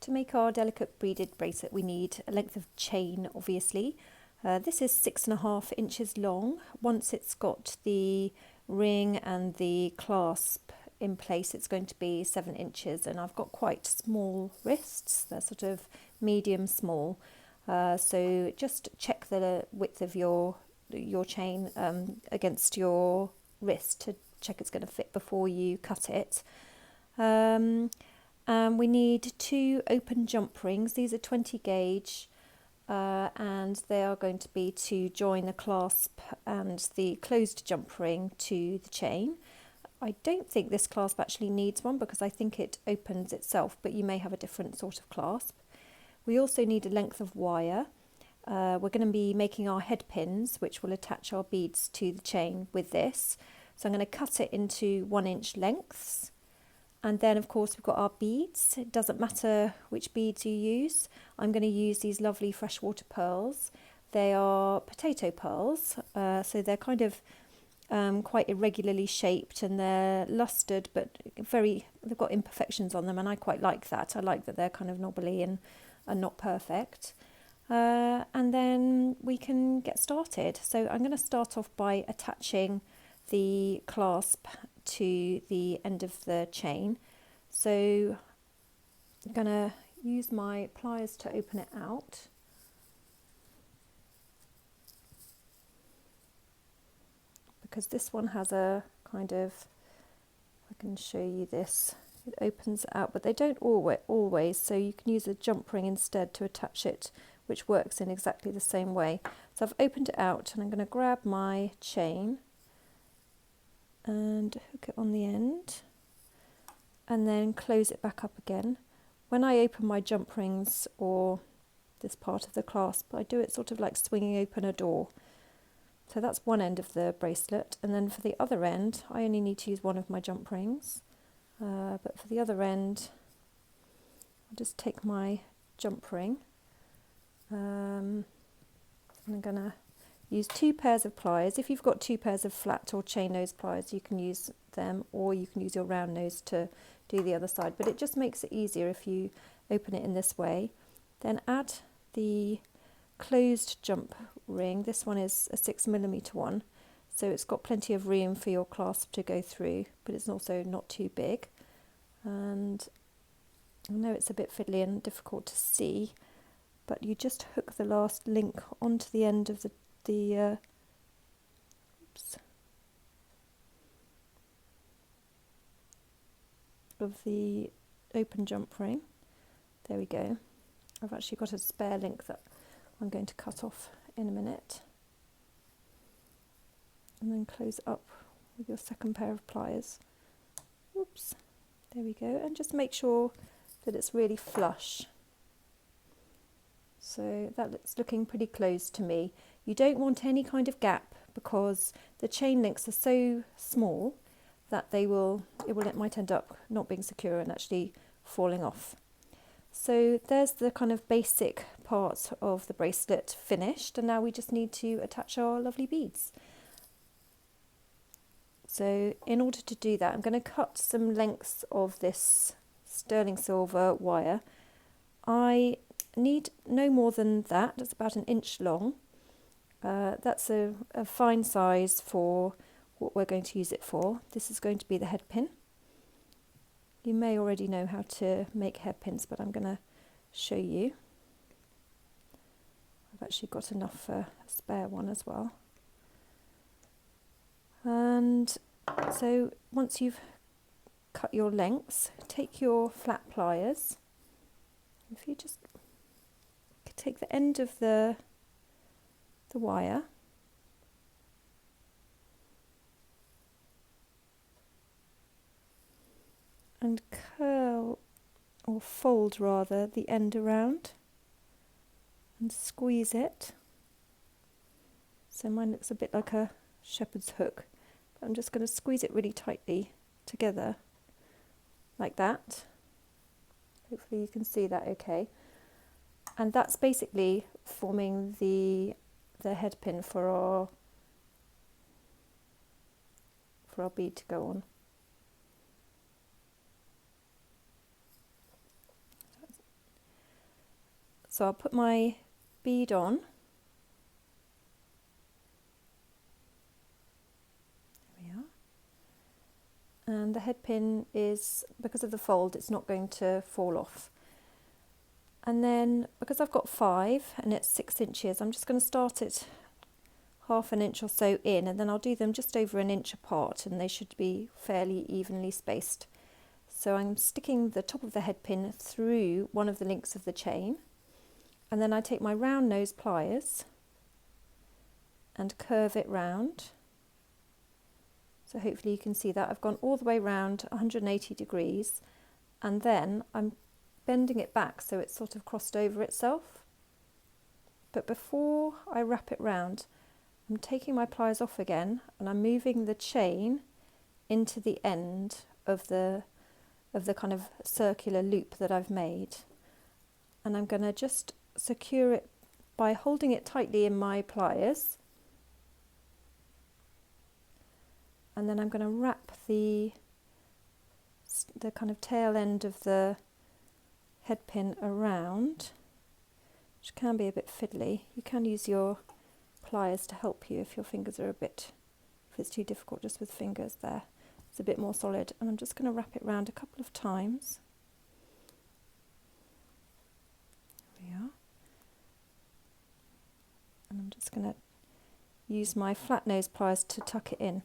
To make our delicate beaded bracelet, we need a length of chain, obviously. This is 6.5 inches long. Once it's got the ring and the clasp in place, it's going to be 7 inches, and I've got quite small wrists. They're sort of medium small. So just check the width of your chain against your wrist to check it's going to fit before you cut it. And we need 2 open jump rings. These are 20 gauge and they are going to be to join the clasp and the closed jump ring to the chain. I don't think this clasp actually needs one because I think it opens itself, but you may have a different sort of clasp. We also need a length of wire. We're going to be making our head pins, which will attach our beads to the chain with this. So I'm going to cut it into 1-inch lengths. And then, of course, we've got our beads. It doesn't matter which beads you use. I'm going to use these lovely freshwater pearls. They are potato pearls, so they're kind of quite irregularly shaped, and they're lustered, but they've got imperfections on them, and I quite like that. I like that they're kind of knobbly and not perfect. And then we can get started. So I'm going to start off by attaching the clasp to the end of the chain. So I'm going to use my pliers to open it out. Because this one has a kind of, I can show you this, it opens out, but they don't always, so you can use a jump ring instead to attach it, which works in exactly the same way. So I've opened it out, and I'm going to grab my chain and hook it on the end and then close it back up again. When I open my jump rings or this part of the clasp, I do it sort of like swinging open a door. So that's one end of the bracelet, and then for the other end I only need to use one of my jump rings, but for the other end I'll just take my jump ring and I'm going to use 2 pairs of pliers. If you've got 2 pairs of flat or chain nose pliers, you can use them, or you can use your round nose to do the other side, but it just makes it easier if you open it in this way. Then add the closed jump ring. This one is a 6mm one, so it's got plenty of room for your clasp to go through, but it's also not too big. And I know it's a bit fiddly and difficult to see, but you just hook the last link onto the end of the open jump ring. There we go. I've actually got a spare link that I'm going to cut off in a minute, and then close up with your second pair of pliers. Oops, there we go, and just make sure that it's really flush. So that's looking pretty close to me. You don't want any kind of gap because the chain links are so small that it might end up not being secure and actually falling off. So there's the kind of basic part of the bracelet finished, and now we just need to attach our lovely beads. So in order to do that, I'm going to cut some lengths of this sterling silver wire. I need no more than that. It's about 1 inch long. That's a fine size for what we're going to use it for. This is going to be the head pin. You may already know how to make hairpins, but I'm going to show you. I've actually got enough for a spare one as well. And so once you've cut your lengths, take your flat pliers. If you just take the end of the wire and curl, or fold rather, the end around and squeeze it. So mine looks a bit like a shepherd's hook, but I'm just going to squeeze it really tightly together like that. Hopefully you can see that okay. And that's basically forming the head pin for our bead to go on. So I'll put my bead on. There we are. And the head pin is, because of the fold, it's not going to fall off. And then, because I've got 5 and it's 6 inches, I'm just going to start it half an inch or so in, and then I'll do them just over an inch apart, and they should be fairly evenly spaced. So I'm sticking the top of the head pin through one of the links of the chain, and then I take my round nose pliers and curve it round. So hopefully you can see that I've gone all the way round 180 degrees, and then I'm bending it back so it's sort of crossed over itself. But before I wrap it round, I'm taking my pliers off again, and I'm moving the chain into the end of the kind of circular loop that I've made, and I'm going to just secure it by holding it tightly in my pliers, and then I'm going to wrap the kind of tail end of the head pin around, which can be a bit fiddly. You can use your pliers to help you if your fingers are if it's too difficult just with fingers. There, it's a bit more solid, and I'm just going to wrap it round a couple of times. There we are. And I'm just going to use my flat nose pliers to tuck it in.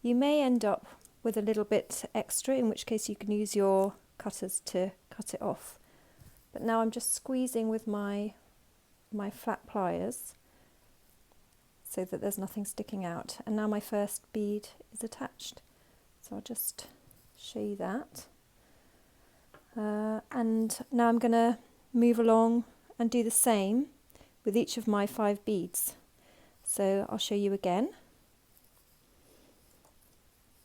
You may end up with a little bit extra, in which case you can use your cutters to cut it off. But now I'm just squeezing with my flat pliers so that there's nothing sticking out. And now my first bead is attached. So I'll just show you that. And now I'm going to move along and do the same with each of my 5 beads. So I'll show you again.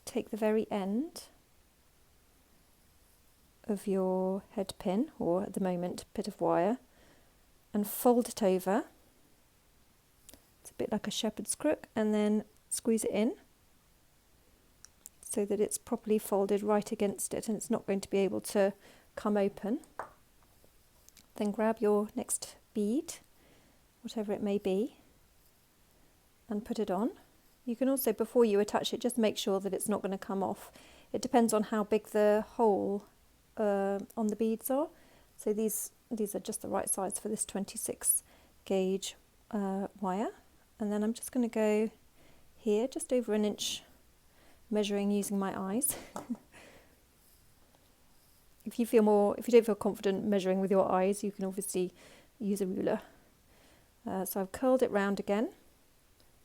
Take the very end of your head pin, or at the moment bit of wire, and fold it over. It's a bit like a shepherd's crook, and then squeeze it in so that it's properly folded right against it and it's not going to be able to come open. Then grab your next bead, whatever it may be, and put it on. You can also, before you attach it, just make sure that it's not going to come off. It depends on how big the hole on the beads are. So these are just the right size for this 26 gauge wire. And then I'm just going to go here, just over an inch, measuring using my eyes. If you don't feel confident measuring with your eyes, you can obviously use a ruler. So I've curled it round again.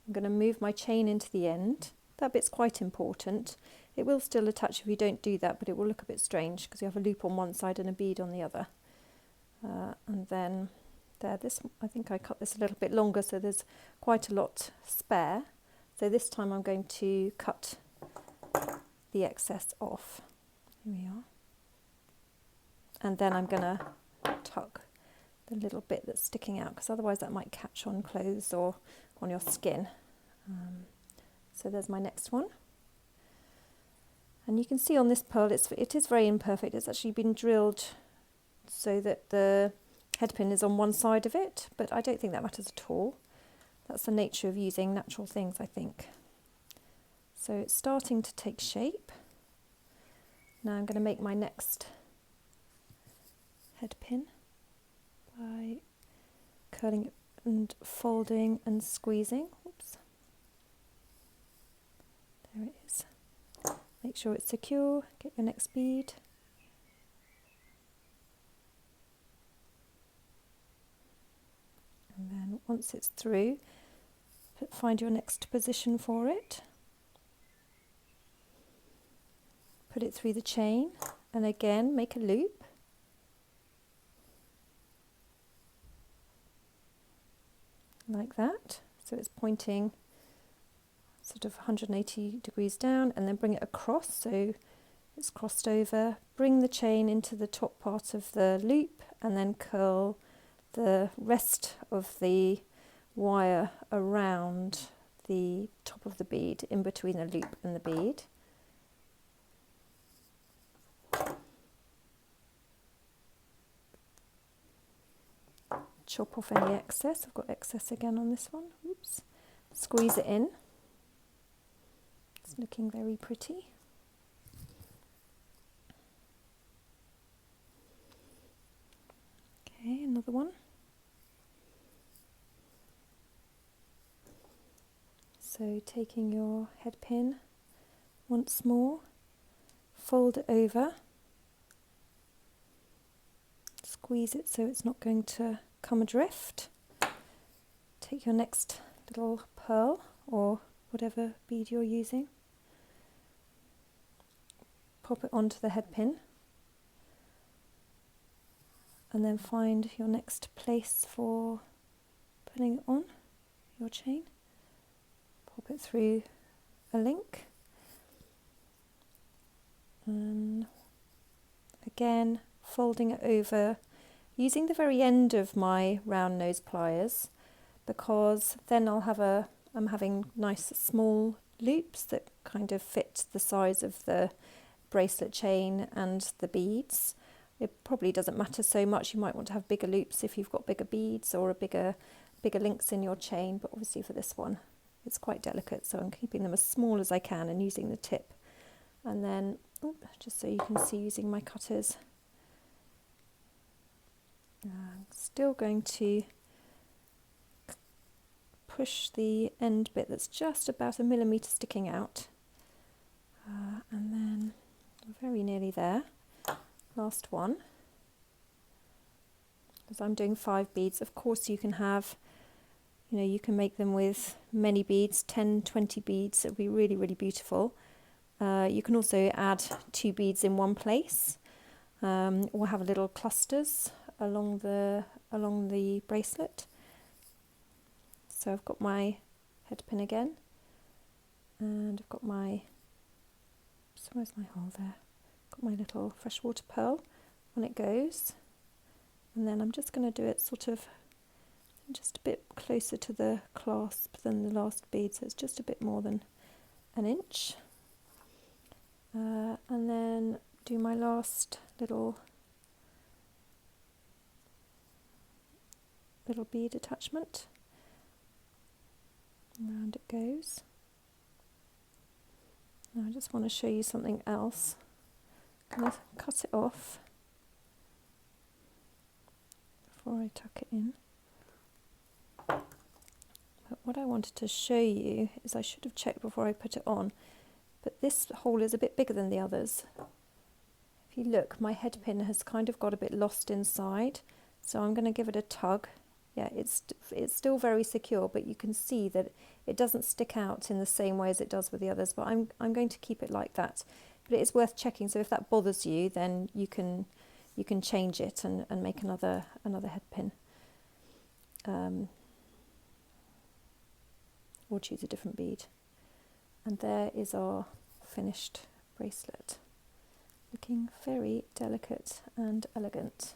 I'm going to move my chain into the end. That bit's quite important. It will still attach if you don't do that, but it will look a bit strange because you have a loop on one side and a bead on the other. And then there, I think I cut this a little bit longer, so there's quite a lot spare. So this time I'm going to cut the excess off. Here we are. And then I'm going to tuck the little bit that's sticking out, because otherwise that might catch on clothes or on your skin. So there's my next one. And you can see on this pearl, it is very imperfect. It's actually been drilled so that the head pin is on one side of it, but I don't think that matters at all. That's the nature of using natural things, I think. So it's starting to take shape. Now I'm going to make my next head pin by curling it and folding and squeezing. Oops. There it is. Make sure it's secure. Get your next bead. And then once it's through, find your next position for it. Put it through the chain and again make a loop. Like that. So it's pointing sort of 180 degrees down, and then bring it across so it's crossed over. Bring the chain into the top part of the loop and then curl the rest of the wire around the top of the bead, in between the loop and the bead. chop off any excess. I've got excess again on this one. Oops. Squeeze it in. It's looking very pretty. Okay, another one. So taking your head pin once more, fold it over, squeeze it so it's not going to come adrift. Take your next little pearl or whatever bead you're using, pop it onto the head pin, and then find your next place for putting it on your chain. Pop it through a link, and again folding it over, using the very end of my round nose pliers, because then I'm having nice small loops that kind of fit the size of the bracelet chain and the beads. It probably doesn't matter so much. You might want to have bigger loops if you've got bigger beads or bigger links in your chain, but obviously for this one it's quite delicate, so I'm keeping them as small as I can and using the tip. And then, just so you can see, using my cutters, I'm still going to push the end bit that's just about 1 millimetre sticking out, and then very nearly there. Last one. As I'm doing 5 beads, of course you can have, you can make them with many beads, 10, 20 beads. It would be really, really beautiful. You can also add 2 beads in one place, or have little clusters along the bracelet. So I've got my head pin again, and I've got my, so where's my hole there? Got my little freshwater pearl, on it goes, and then I'm just going to do it sort of just a bit closer to the clasp than the last bead, so it's just a bit more than 1 inch, and then do my last little bead attachment. Around it goes. Now I just want to show you something else. I'm going to cut it off before I tuck it in. But what I wanted to show you is, I should have checked before I put it on, but this hole is a bit bigger than the others. If you look, my head pin has kind of got a bit lost inside, so I'm going to give it a tug. Yeah, it's still very secure, but you can see that it doesn't stick out in the same way as it does with the others, but I'm going to keep it like that. But it is worth checking, so if that bothers you, then you can change it and make another head pin. Or choose a different bead. And there is our finished bracelet, looking very delicate and elegant.